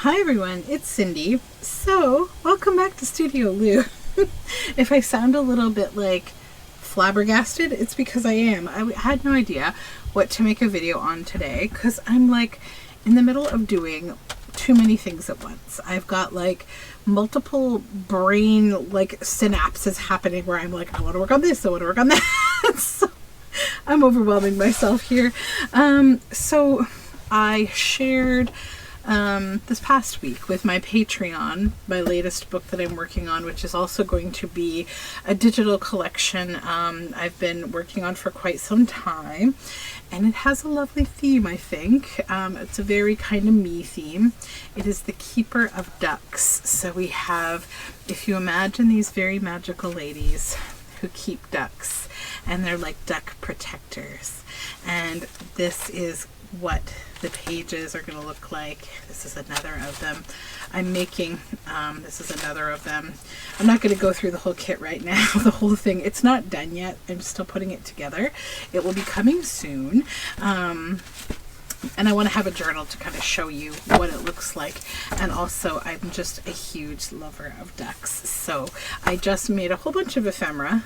Hi everyone, it's Cindy. So, welcome back to Studioloo. If I sound a little bit like flabbergasted, it's because I am. I had no idea what to make a video on today because I'm like in the middle of doing too many things at once. I've got like multiple brain like synapses happening where I'm like, I want to work on this, I want to work on that. So I'm overwhelming myself here. So I shared this past week with my Patreon, my latest book that I'm working on, which is also going to be a digital collection I've been working on for quite some time. And it has a lovely theme, I think. It's a very kind of me theme. It is the Keeper of Ducks. So we have, if you imagine these very magical ladies who keep ducks, and they're like duck protectors. And this is what the pages are going to look like. This is another of them. I'm making, this is another of them. I'm not going to go through the whole kit right now, the whole thing. It's not done yet. I'm still putting it together. It will be coming soon. And I want to have a journal to kind of show you what it looks like. And also, I'm just a huge lover of ducks. So I just made a whole bunch of ephemera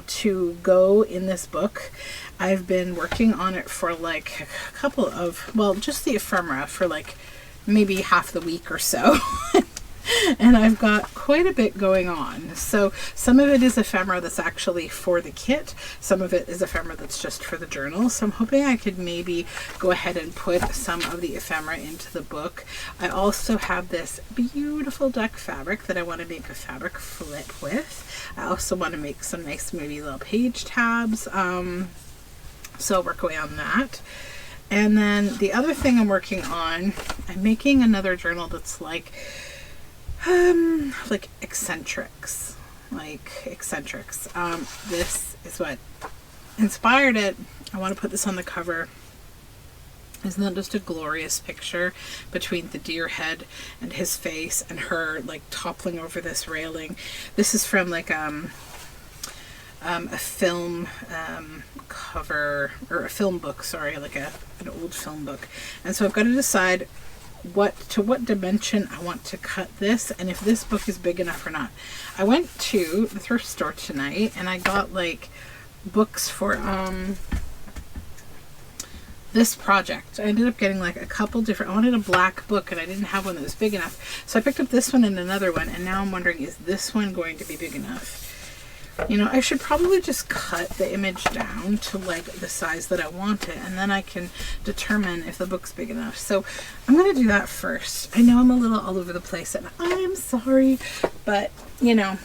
to go in this book. I've been working on it for like a couple of, well, just the ephemera for like maybe half the week or so. And I've got quite a bit going on. So some of it is ephemera that's actually for the kit. Some of it is ephemera that's just for the journal. So I'm hoping I could maybe go ahead and put some of the ephemera into the book. I also have this beautiful duck fabric that I want to make a fabric flip with. I also want to make some nice maybe little page tabs. So I'll work away on that. And then the other thing I'm working on, I'm making another journal that's like Eccentrics, this is what inspired it. I want to put this on the cover. Isn't that just a glorious picture between the deer head and his face and her like toppling over this railing? This is from like a film cover, or a film book, sorry, like an old film book. And so I've got to decide what dimension I want to cut this, and if this book is big enough or not. I went to the thrift store tonight and I got like books for this project. I ended up getting like a couple different, I wanted a black book and I didn't have one that was big enough. So I picked up this one and another one, and now I'm wondering, is this one going to be big enough? You know, I should probably just cut the image down to like the size that I want it, and then I can determine if the book's big enough. So I'm going to do that first. I know I'm a little all over the place and I'm sorry, but you know,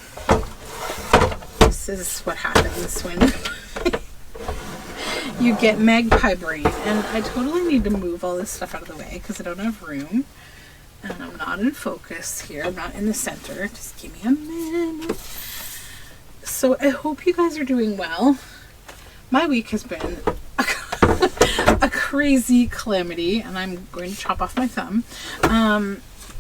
this is what happens when you get magpie brain. And I totally need to move all this stuff out of the way because I don't have room. And I'm not in focus here. I'm not in the center. Just give me a minute. So I hope you guys are doing well. My week has been a crazy calamity, and I'm going to chop off my thumb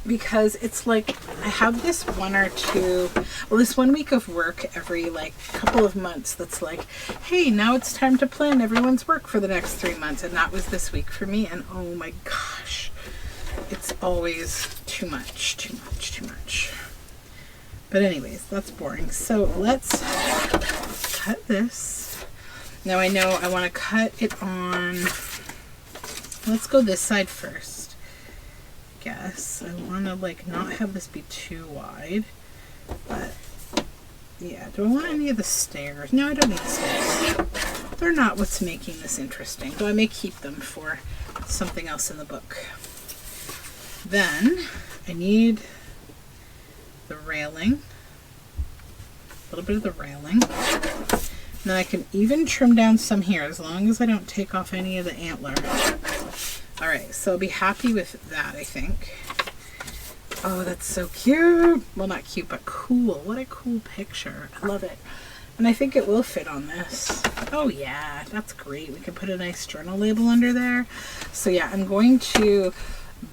because it's like I have this this 1 week of work every like couple of months that's like, hey, now it's time to plan everyone's work for the next 3 months, and that was this week for me. And oh my gosh, it's always too much. But anyways, that's boring. So let's cut this. Now I know I want to cut it on, let's go this side first. I guess I want to like not have this be too wide, but yeah, do I want any of the stairs? No, I don't need the stairs. They're not what's making this interesting, though I may keep them for something else in the book. Then I need the railing, a little bit of the railing. And then I can even trim down some here as long as I don't take off any of the antler. Alright, so I'll be happy with that, I think. Oh, that's so cute. Well, not cute, but cool. What a cool picture. I love it. And I think it will fit on this. Oh yeah, that's great. We can put a nice journal label under there. So yeah, I'm going to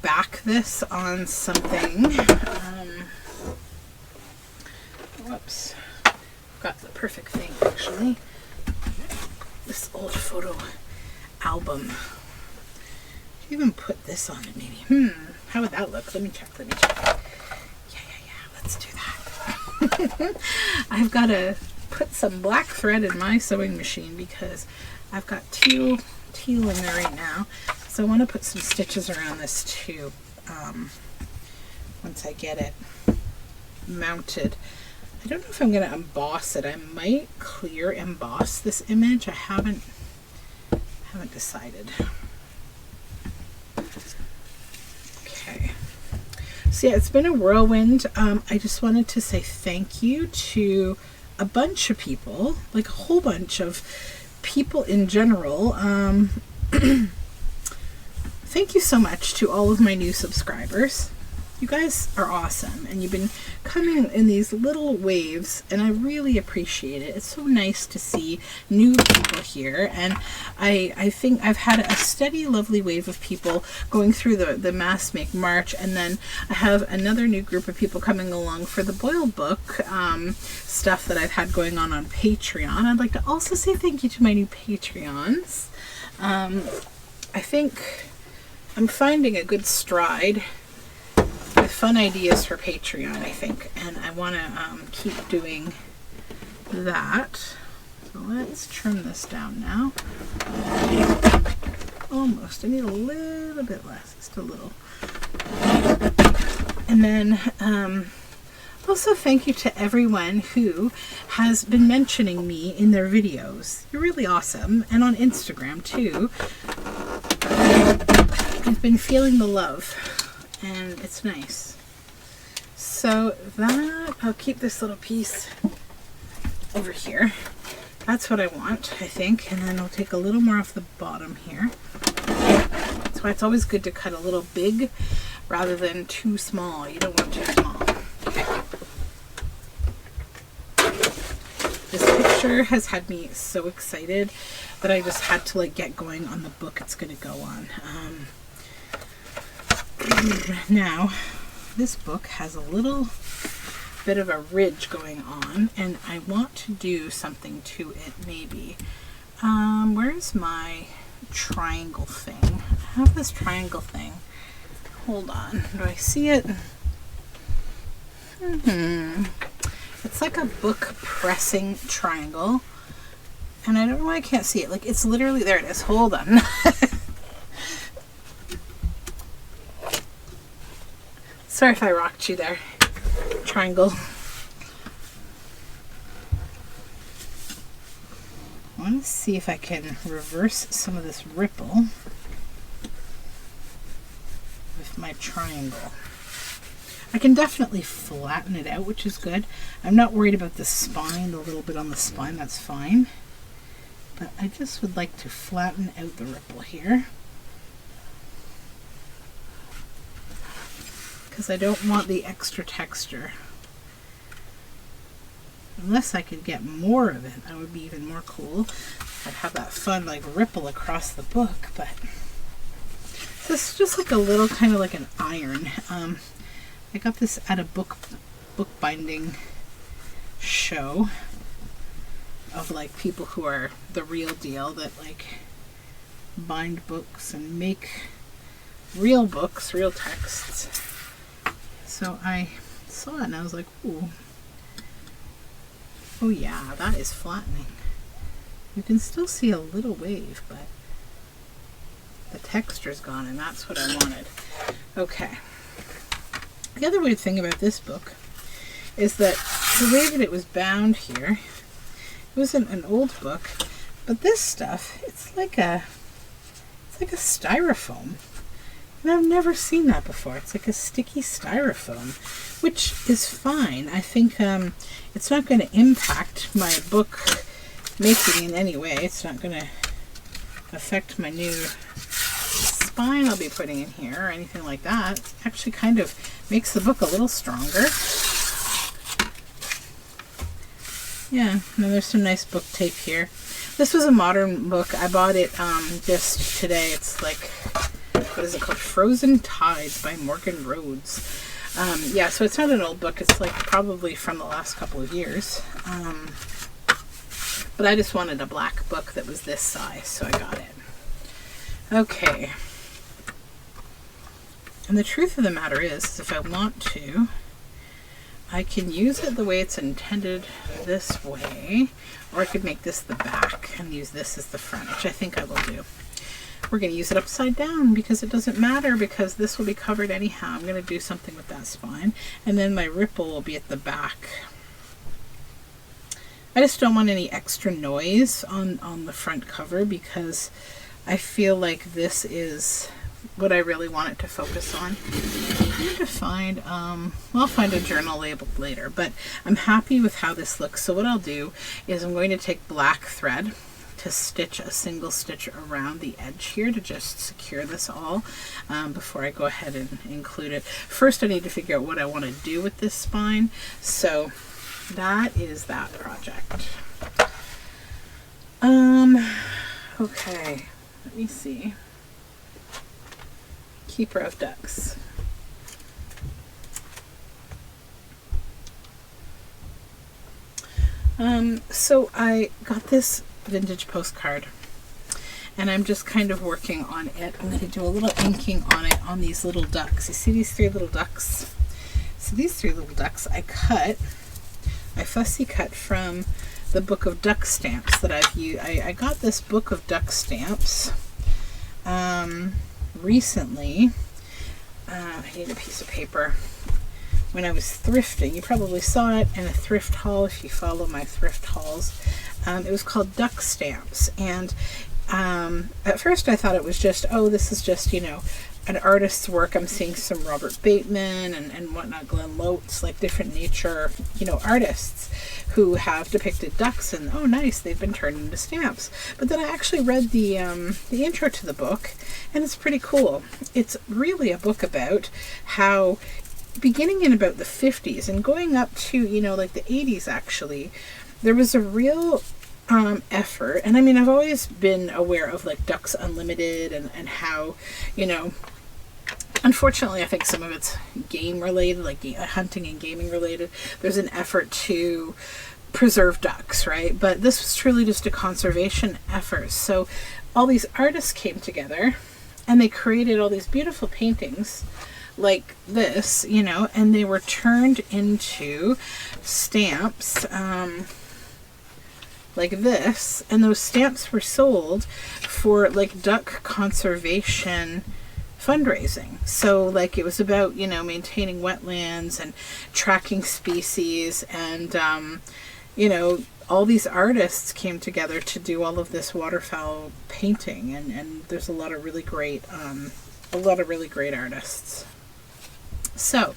back this on something. Whoops. Got the perfect thing, actually. This old photo album. even put this on it maybe. How would that look? Let me check. Yeah, let's do that. I've got to put some black thread in my sewing machine because I've got teal in there right now. So I want to put some stitches around this too once I get it mounted. I don't know if I'm going to emboss it. I might clear emboss this image. I haven't decided. Okay. So yeah, it's been a whirlwind. I just wanted to say thank you to a bunch of people, like a whole bunch of people in general. Thank you so much to all of my new subscribers. You guys are awesome, and you've been coming in these little waves, and I really appreciate it. It's so nice to see new people here, and I think I've had a steady, lovely wave of people going through the Mass Make March, and then I have another new group of people coming along for the Boyle book stuff that I've had going on Patreon. I'd like to also say thank you to my new Patreons. I think I'm finding a good stride with fun ideas for Patreon, I think, and I want to keep doing that. So let's trim this down now. Almost. I need a little bit less, just a little. And then also thank you to everyone who has been mentioning me in their videos. You're really awesome, and on Instagram too. I've been feeling the love, and it's nice. So that, I'll keep this little piece over here. That's what I want, I think. And then I'll take a little more off the bottom here. That's why it's always good to cut a little big rather than too small. You don't want too small. Okay. This picture has had me so excited that I just had to get going on the book it's going to go on. Now, this book has a little bit of a ridge going on, and I want to do something to it maybe. Where's my triangle thing? I have this triangle thing. Hold on. Do I see it? It's like a book pressing triangle, and I don't know why I can't see it. It's literally, there it is. Hold on. Sorry if I rocked you there. Triangle. I want to see if I can reverse some of this ripple with my triangle. I can definitely flatten it out, which is good. I'm not worried about the spine, the little bit on the spine, that's fine. But I just would like to flatten out the ripple here, because I don't want the extra texture. Unless I could get more of it, that would be even more cool. I'd have that fun ripple across the book, but this is just a little kind of like an iron. I got this at a bookbinding show of people who are the real deal, that bind books and make real books, real texts. So I saw it and I was like, ooh. Oh yeah, that is flattening. You can still see a little wave, but the texture's gone, and that's what I wanted. Okay. The other weird thing about this book is that the way that it was bound here, it was an old book, but this stuff, it's like a styrofoam. And I've never seen that before. It's like a sticky styrofoam, which is fine. I think it's not going to impact my book making in any way. It's not going to affect my new spine I'll be putting in here or anything like that. It actually kind of makes the book a little stronger. Yeah, and there's some nice book tape here. This was a modern book. I bought it just today. It's what is it called? Frozen Tides by Morgan Rhodes. Yeah, so it's not an old book. It's probably from the last couple of years. But I just wanted a black book that was this size, so I got it. Okay. And the truth of the matter is if I want to, I can use it the way it's intended this way, or I could make this the back and use this as the front, which I think I will do. We're going to use it upside down because it doesn't matter, because this will be covered anyhow. I'm going to do something with that spine, and then my ripple will be at the back. I just don't want any extra noise on the front cover, because I feel like this is what I really want it to focus on. I'm going to find, I'll find a journal labeled later, but I'm happy with how this looks. So what I'll do is I'm going to take black thread to stitch a single stitch around the edge here to just secure this all before I go ahead and include it. First, I need to figure out what I want to do with this spine. So that is that project. Okay, let me see. Keeper of ducks. So I got this vintage postcard, and I'm just kind of working on it. I'm going to do a little inking on it on these little ducks. You see these three little ducks? So these three little ducks I fussy cut from the book of duck stamps that I've used. I got this book of duck stamps recently. I need a piece of paper. When I was thrifting, you probably saw it in a thrift haul if you follow my thrift hauls. It was called Duck Stamps, and at first I thought it was just, oh, this is just, you know, an artist's work. I'm seeing some Robert Bateman and whatnot, Glenn Lotz, like different nature, you know, artists who have depicted ducks, and oh nice, they've been turned into stamps. But then I actually read the intro to the book, and it's pretty cool. It's really a book about how, beginning in about the 50s and going up to, you know, like the 80s actually, there was a real effort. And I mean, I've always been aware of like Ducks Unlimited and how, you know, unfortunately I think some of it's game related, like hunting and gaming related. There's an effort to preserve ducks, right? But this was truly just a conservation effort. So all these artists came together and they created all these beautiful paintings like this, you know, and they were turned into stamps like this, and those stamps were sold for like duck conservation fundraising. So like it was about, you know, maintaining wetlands and tracking species, and you know, all these artists came together to do all of this waterfowl painting, and there's a lot of really great artists. So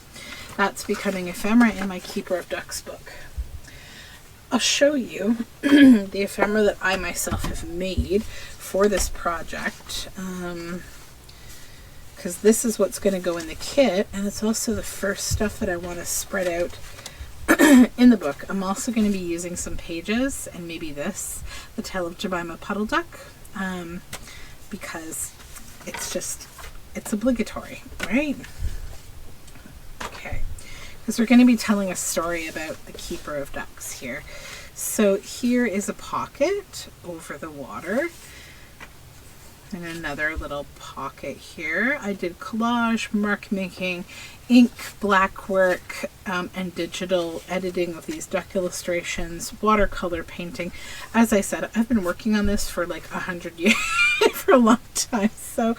that's becoming ephemera in my Keeper of Ducks book. I'll show you the ephemera that I myself have made for this project, because this is what's going to go in the kit, and it's also the first stuff that I want to spread out in the book. I'm also going to be using some pages, and maybe this, The Tale of Jemima Puddle Duck, because it's obligatory, right? Okay, because we're going to be telling a story about the Keeper of Ducks here. So here is a pocket over the water, and another little pocket here. I did collage, mark making, ink, black work, and digital editing of these duck illustrations, watercolor painting. As I said, I've been working on this for like 100 years, for a long time. So,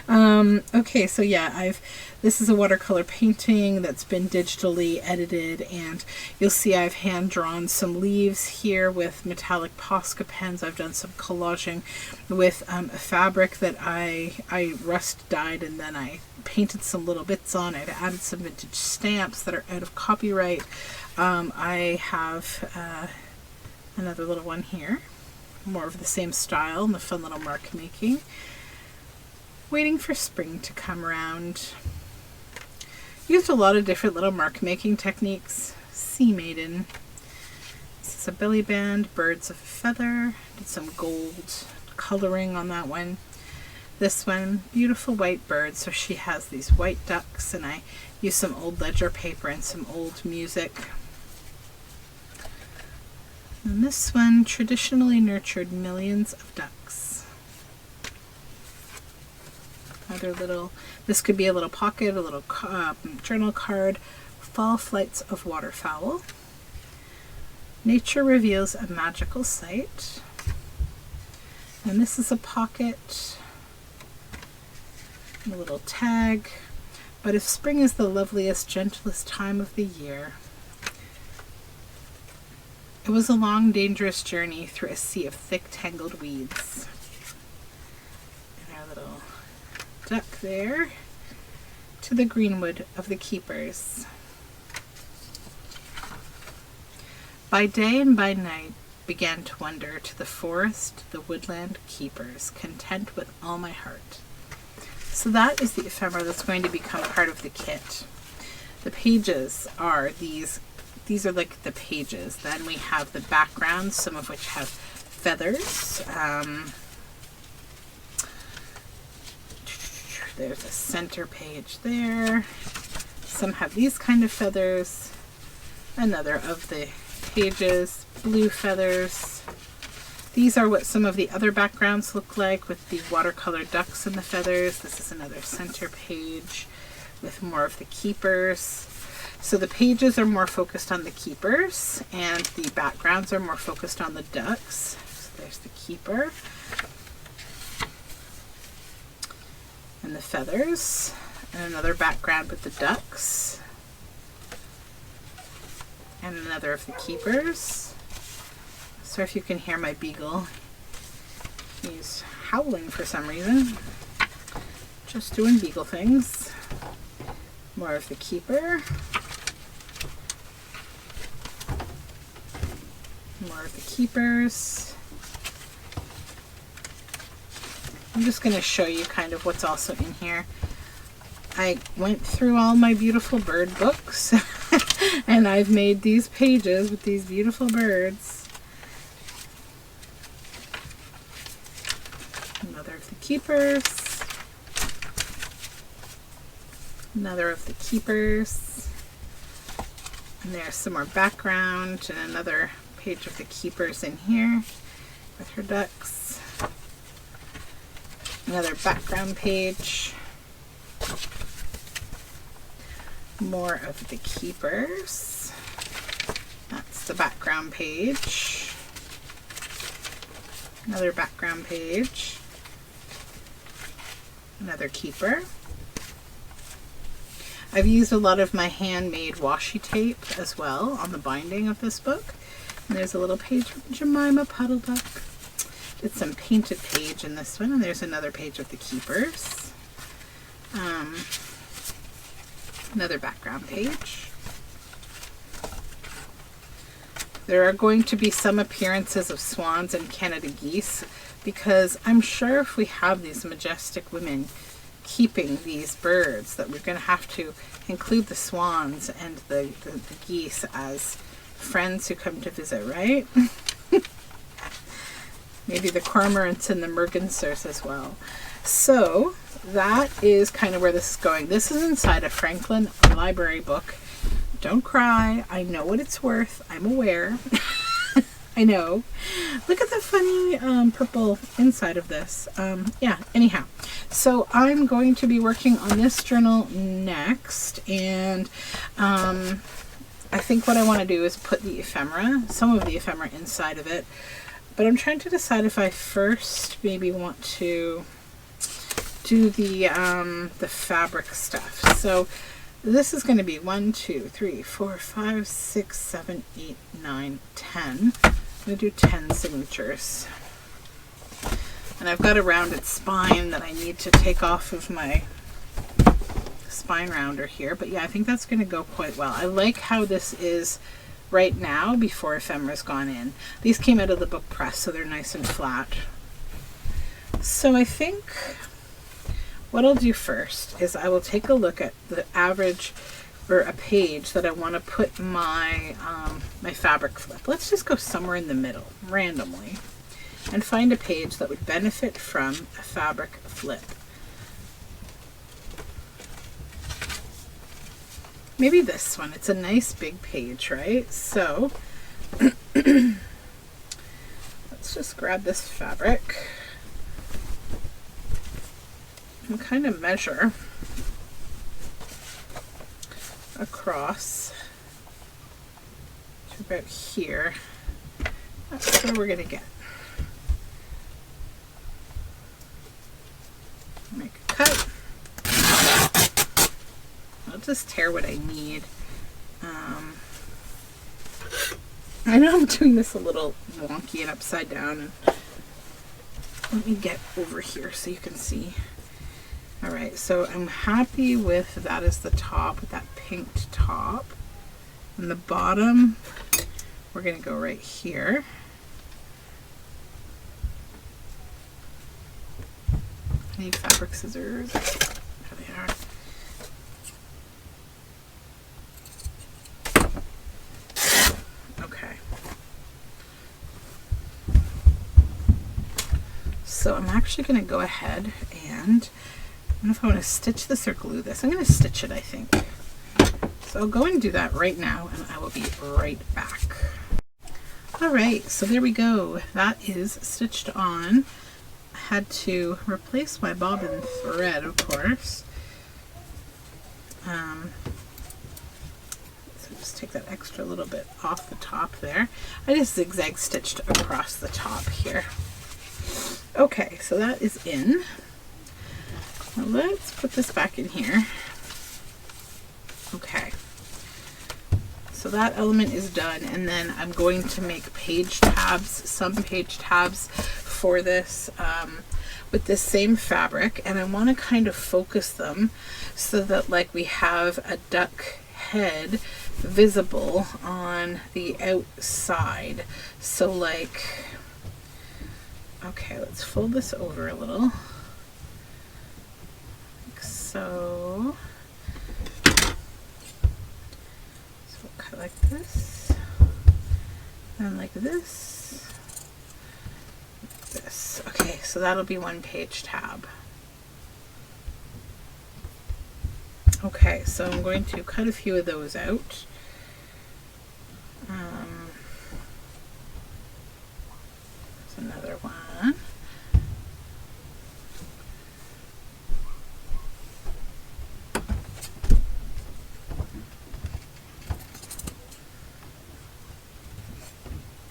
okay, so yeah, this is a watercolor painting that's been digitally edited, and you'll see I've hand drawn some leaves here with metallic Posca pens. I've done some collaging with a fabric that I rust dyed, and then I painted some little bits on. I've added some vintage stamps that are out of copyright. I have another little one here, more of the same style and the fun little mark making. Waiting for spring to come around. Used a lot of different little mark making techniques. Sea Maiden. This is a belly band, birds of a feather. Did some gold coloring on that one. This one, beautiful white bird. So she has these white ducks, and I used some old ledger paper and some old music. And this one, traditionally nurtured millions of ducks. another little, this could be a little pocket, a little journal card. Fall flights of waterfowl. Nature reveals a magical sight. And this is a pocket, and a little tag. But if spring is the loveliest, gentlest time of the year, it was a long, dangerous journey through a sea of thick, tangled weeds. And our little duck there, to the greenwood of the keepers. By day and by night began to wander to the forest, the woodland keepers, content with all my heart. So that is the ephemera that's going to become part of the kit. The pages are these are like the pages. Then we have the backgrounds, some of which have feathers. There's a center page there. Some have these kind of feathers. Another of the pages, blue feathers. These are what some of the other backgrounds look like with the watercolor ducks and the feathers. This is another center page with more of the keepers. So the pages are more focused on the keepers and the backgrounds are more focused on the ducks. So there's the keeper and the feathers, and another background with the ducks and another of the keepers. Sorry if you can hear my beagle. He's howling for some reason. Just doing beagle things. More of the keeper. More of the keepers. I'm just going to show you kind of what's also in here. I went through all my beautiful bird books and I've made these pages with these beautiful birds. Another of the keepers. Another of the keepers. And there's some more background and another page of the keepers in here with her ducks. Another background page. More of the keepers. That's the background page. Another background page. Another keeper. I've used a lot of my handmade washi tape as well on the binding of this book. And there's a little page from Jemima Puddle Duck. Did some painted page in this one, and there's another page of the keepers. Another background page. There are going to be some appearances of swans and Canada geese, because I'm sure if we have these majestic women keeping these birds, that we're going to have to include the swans and the geese as friends who come to visit, right? Maybe the cormorants and the mergansers as well. So that is kind of where this is going. This is inside a Franklin library book. Don't cry. I know what it's worth. I'm aware. I know. Look at the funny purple inside of this. Yeah, anyhow. So I'm going to be working on this journal next. And I think what I want to do is put the ephemera, some of the ephemera inside of it. But I'm trying to decide if I first maybe want to do the fabric stuff. So this is going to be 1, 2, 3, 4, 5, 6, 7, 8, 9, 10. I'm going to do 10 signatures. And I've got a rounded spine that I need to take off of my spine rounder here. But yeah, I think that's going to go quite well. I like how this is right now before ephemera's gone in. These came out of the book press, so they're nice and flat. So I think what I'll do first is I will take a look at the average, or a page that I want to put my my fabric flip. Let's just go somewhere in the middle, randomly, and find a page that would benefit from a fabric flip. Maybe this one. It's a nice big page, right? So let's just grab this fabric. and kind of measure across to about here. That's where we're going to get. Make a cut. I'll just tear what I need. I know I'm doing this a little wonky and upside down. And let me get over here so you can see. All right, so I'm happy with that as the top, with that pinked top. And the bottom, we're going to go right here. I need fabric scissors. There they are. Okay. So I'm actually going to go ahead and I don't know if I want to stitch this or glue this. I'm going to stitch it, I think. So I'll go and do that right now and I will be right back. All right, so there we go. That is stitched on. I had to replace my bobbin thread, of course. So just take that extra little bit off the top there. I just zigzag stitched across the top here. Okay, so that is in. Now let's put this back in here. Okay. So that element is done, and then I'm going to make page tabs, some page tabs for this with this same fabric, and I want to kind of focus them so that like we have a duck head visible on the outside. So like, okay, let's fold this over a little, like so. So cut like this, and like this, like this. Okay, so that'll be one page tab. Okay, so I'm going to cut a few of those out. There's another one.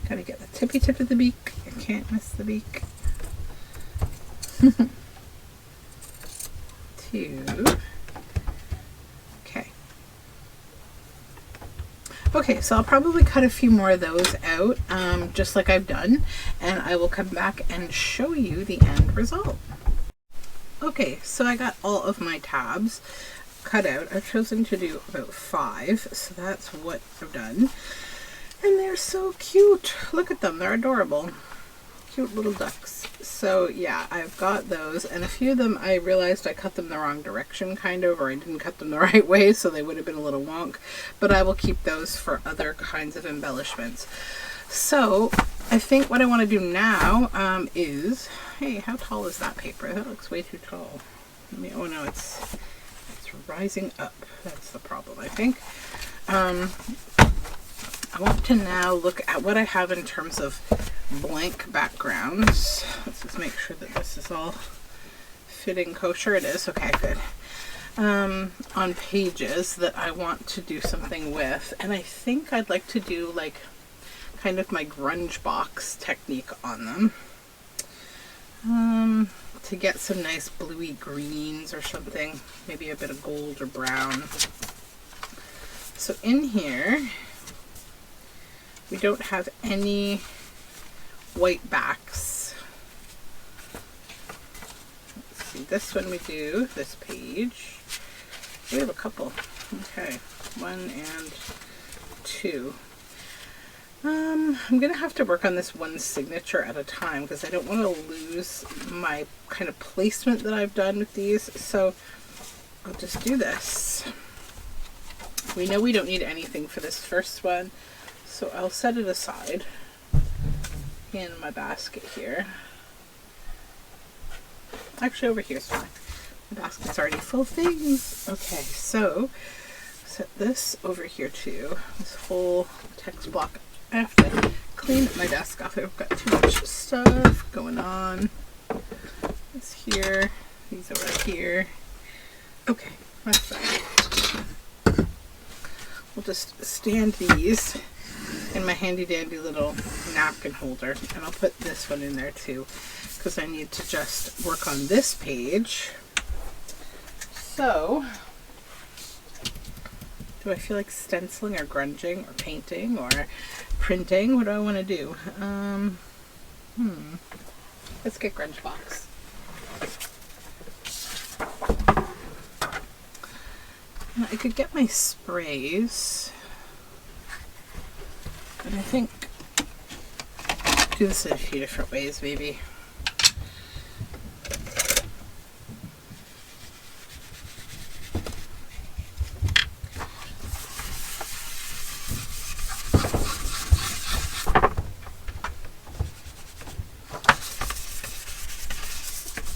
Gotta get the tippy tip of the beak. I can't miss the beak. Two. Okay. Okay, so I'll probably cut a few more of those out, just like I've done, and I will come back and show you the end result. Okay, so I got all of my tabs cut out. I've chosen to do about 5, so that's what I've done. And they're so cute. Look at them, they're adorable. Cute little ducks. So yeah, I've got those, and a few of them I realized I cut them the wrong direction kind of, or I didn't cut them the right way, so they would have been a little wonk, but I will keep those for other kinds of embellishments. So I think what I want to do now is, hey, how tall is that paper? That looks way too tall. Oh no, it's rising up. That's the problem, I think. I want to now look at what I have in terms of blank backgrounds. Let's just make sure that this is all fitting kosher. It is. Okay, good. On pages that I want to do something with, and I think I'd like to do like kind of my grunge box technique on them, to get some nice bluey greens or something, maybe a bit of gold or brown. So in here we don't have any white backs. Let's see, this one we do, this page. We have a couple. Okay, 1 and 2. I'm gonna have to work on this one signature at a time because I don't want to lose my kind of placement that I've done with these. So I'll just do this. We know we don't need anything for this first one, so I'll set it aside in my basket here. Actually, over here is fine. The basket's already full of things. Okay, so set this over here too. This whole text block. I have to clean my desk off. I've got too much stuff going on. This here. these over here. Okay, that's that. We'll just stand these in my handy dandy little napkin holder, and I'll put this one in there too because I need to just work on this page. So, do I feel like stenciling or grunging or painting or printing? What do I want to do? Let's get Grunge Box. Now, I could get my sprays, but I think do this in a few different ways, maybe.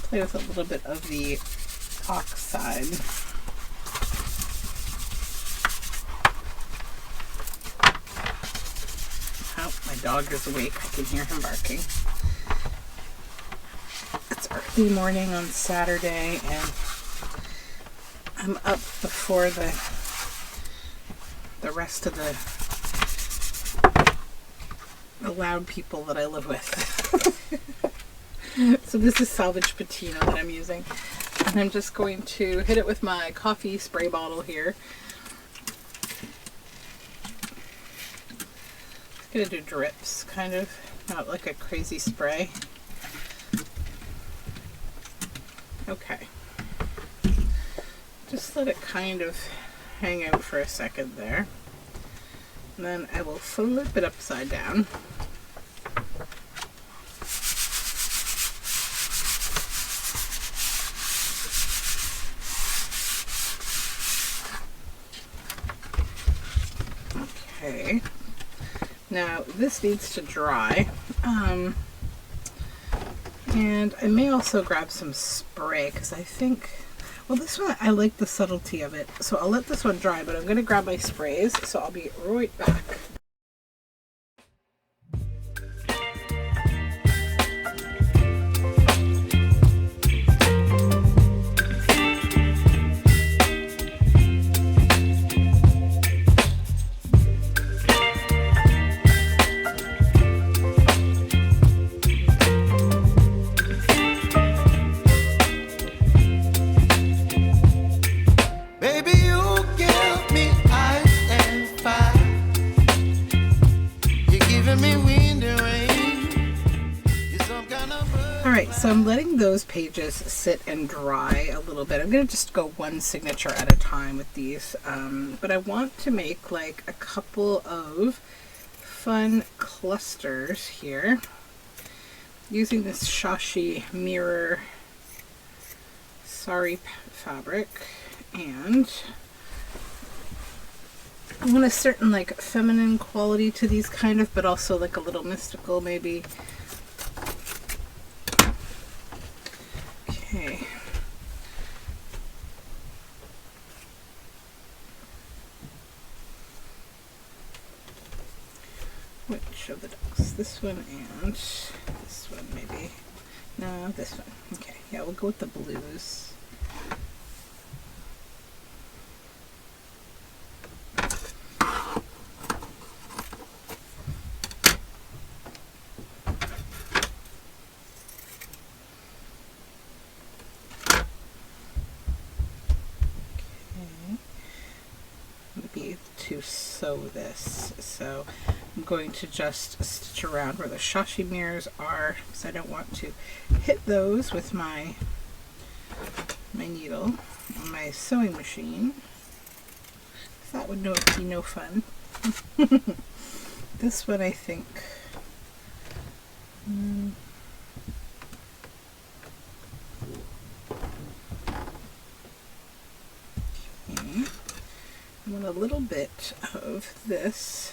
Play with a little bit of the oxide. Oh, my dog is awake. I can hear him barking. It's early morning on Saturday, and I'm up before the rest of the loud people that I live with. So this is salvage patina that I'm using, and I'm just going to hit it with my coffee spray bottle here. Just gonna do drips, kind of, not like a crazy spray. Okay, just let it kind of hang out for a second there, and then I will flip it upside down. Okay, now this needs to dry, and I may also grab some spray because I think, well, this one, I like the subtlety of it, so I'll let this one dry, but I'm going to grab my sprays, so I'll be right back. So I'm letting those pages sit and dry a little bit. I'm going to just go one signature at a time with these, but I want to make like a couple of fun clusters here using this Shashi mirror sari fabric, and I want a certain like feminine quality to these kind of, but also like a little mystical maybe. Okay. Which of the ducks? This one and this one maybe. No, this one. Okay, yeah, we'll go with the blues. To sew this, so I'm going to just stitch around where the Shashi mirrors are because I don't want to hit those with my needle on my sewing machine. That would be no fun. This one I think okay. I want a little bit of this.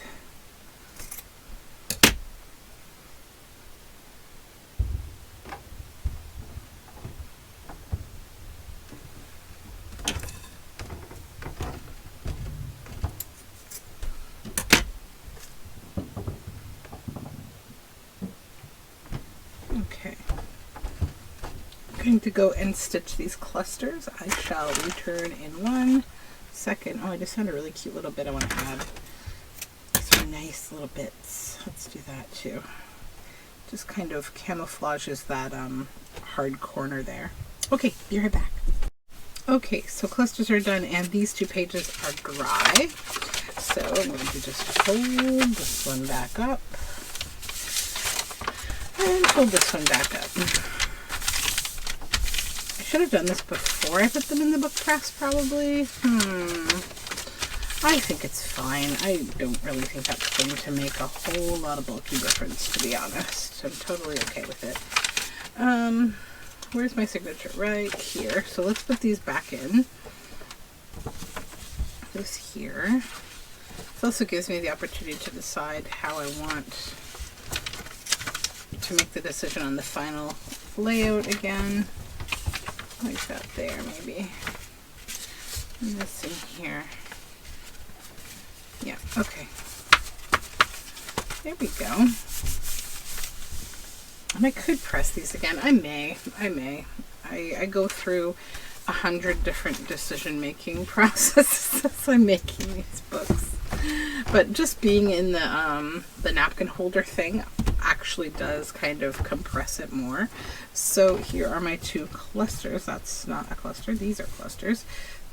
Okay. I'm going to go and stitch these clusters. I shall return in 1 second. Oh, I just found a really cute little bit I want to add. Some nice little bits. Let's do that too. Just kind of camouflages that hard corner there. Okay, be right back. Okay, so clusters are done and these 2 pages are dry. So I'm going to just fold this one back up and fold this one back up. I should have done this before I put them in the book press probably. I think it's fine. I don't really think that's going to make a whole lot of bulky difference, to be honest. I'm totally okay with it. Where's my signature? Right here. So let's put these back in. This here. This also gives me the opportunity to decide how I want to make the decision on the final layout again. Like that there, maybe. And this in here. Yeah, okay. There we go. And I could press these again. I may. I go through 100 different decision-making processes as I'm making these books. But just being in the napkin holder thing actually does kind of compress it more. So here are my 2 clusters. That's not a cluster. These are clusters.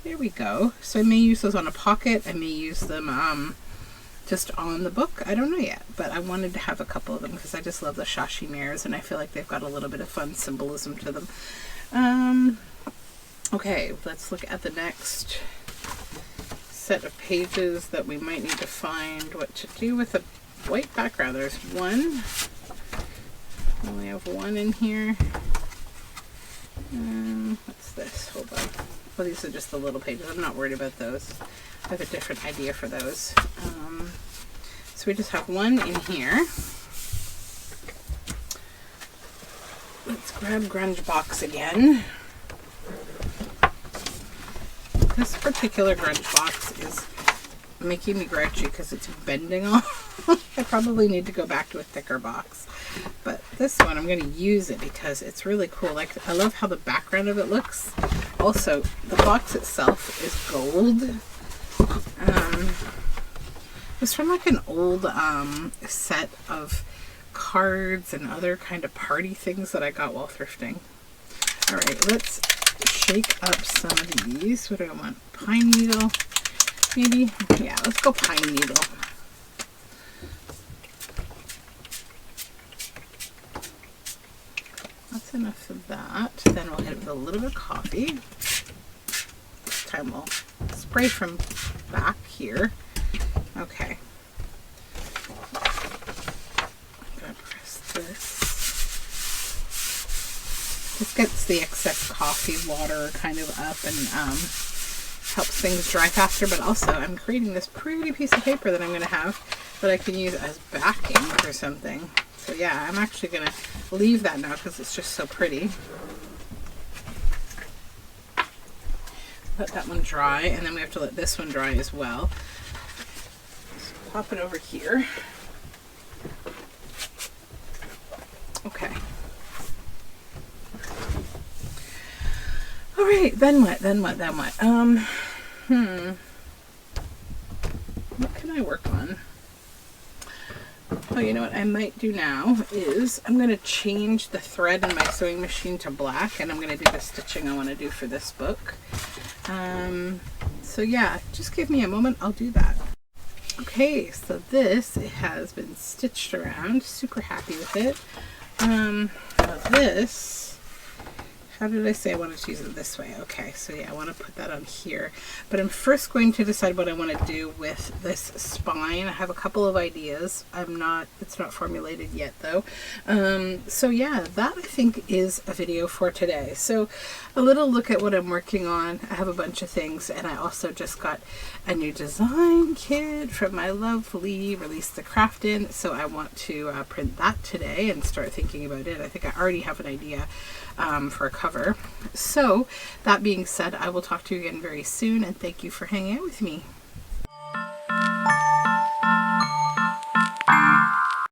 There we go. So I may use those on a pocket. I may use them just on the book. I don't know yet, but I wanted to have a couple of them because I just love the sashimiers and I feel like they've got a little bit of fun symbolism to them. Okay, let's look at the next set of pages that we might need to find what to do with a white background. There's one. I only have one in here. What's this? Hold on. Well, these are just the little pages. I'm not worried about those. I have a different idea for those. So we just have one in here. Let's grab Grunge Box again. This particular Grunge Box is making me grouchy because it's bending off. I probably need to go back to a thicker box. But this one, I'm going to use it because it's really cool. Like, I love how the background of it looks. Also, the box itself is gold. It's from like an old set of cards and other kind of party things that I got while thrifting. Alright, let's shake up some of these. What do I want? Pine needle? Maybe? Yeah, let's go pine needle. That's enough of that. Then we'll hit it with a little bit of coffee. This time we'll spray from back here. Okay. I'm gonna press this. This gets the excess coffee water kind of up and helps things dry faster, but also I'm creating this pretty piece of paper that I'm gonna have that I can use as backing for something. So yeah, I'm actually gonna leave that now because it's just so pretty. Let that one dry, and then we have to let this one dry as well. So pop it over here. Okay. All right, then what? What can I work on? Oh, you know what I might do now is I'm going to change the thread in my sewing machine to black, and I'm going to do the stitching I want to do for this book. So yeah, just give me a moment, I'll do that. Okay, so this, it has been stitched around, super happy with it. Now this, how did I say I wanted to use it this way? Okay, so yeah, I want to put that on here. But I'm first going to decide what I want to do with this spine. I have a couple of ideas. It's not formulated yet though. So yeah, that I think is a video for today. So a little look at what I'm working on. I have a bunch of things, and I also just got a new design kit from my lovely Release the Craft In. So I want to print that today and start thinking about it. I think I already have an idea for a cover. So that being said, I will talk to you again very soon, and thank you for hanging out with me.